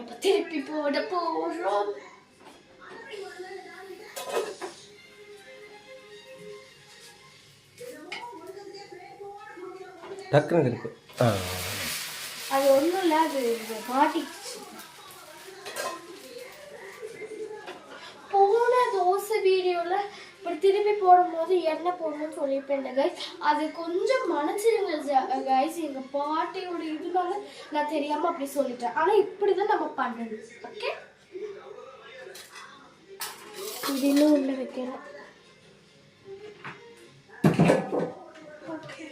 நம்ம திருப்பி போட போறோம். டக்குனு இருக்கு. அது ஒன்றும் இல்லை, அது மாட்டிச்சு. போன தோசை வீடியோவில் இப்படி திருப்பி போடும்போது எண்ணெய் போடணும்னு சொல்லியிருப்பேன் கைஸ். அது கொஞ்சம் மன்னிச்சிருங்க கைஸ், எங்கள் பாட்டியோட இதனால நான் தெரியாமல் அப்படி சொல்லிட்டேன். ஆனால் இப்படி தான் நம்ம பண்ணணும். ஓகே, இது இன்னும் உள்ள வைக்கிறேன். ஓகே,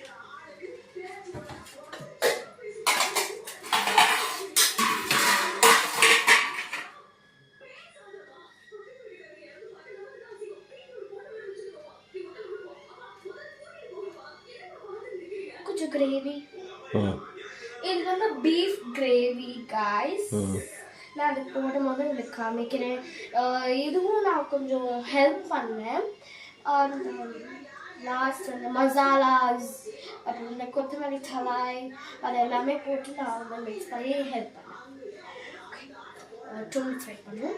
கொஞ்சம் கிரேவி. இது வந்து பீஃப் கிரேவி கைஸ். நான் அது போடும் போது உங்களுக்கு காமிக்கிறேன். இதுவும் நான் கொஞ்சம் ஹெல்ப் பண்ணேன். லாஸ்ட் அந்த மசாலாஸ் அப்புறம் இந்த கொத்தமல்லி தழை அது எல்லாமே போட்டு நான் வந்து மிக்ஸ் பண்ணி ஹெல்ப் பண்ணேன். டோன் ஃப்ரை பண்ணேன்.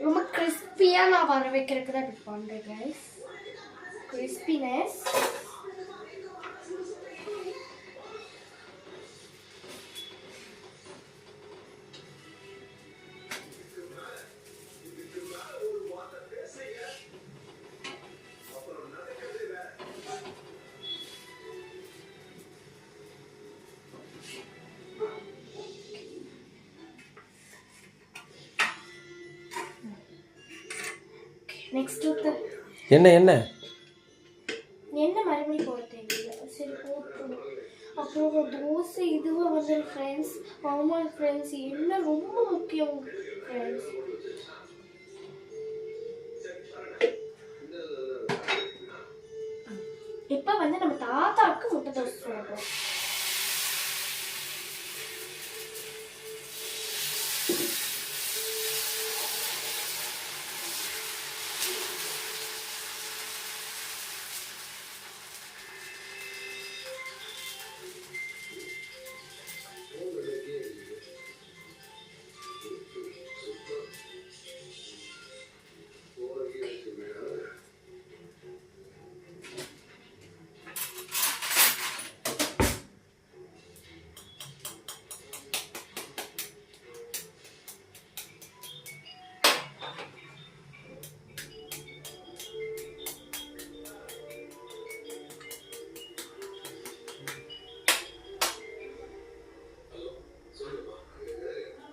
ரொம்ப கிறிஸ்பியாக நான் வர வைக்கிறதுக்கு தான் இப்படி பண்ணுறேன் கைஸ். கிறிஸ்பினஸ். நெக்ஸ்ட் என்ன மறுபடியும் போட தேவையில்லை. சரி போட்டு அப்புறம் தோசை இதுவும் வந்து ஃப்ரெண்ட்ஸ். ஆமாம் ஃப்ரெண்ட்ஸ், என்ன ரொம்ப முக்கியம் ஃப்ரெண்ட்ஸ். இப்போ வந்து நம்ம தாத்தாவுக்கு முட்டை தோசை சொல்லுவோம்.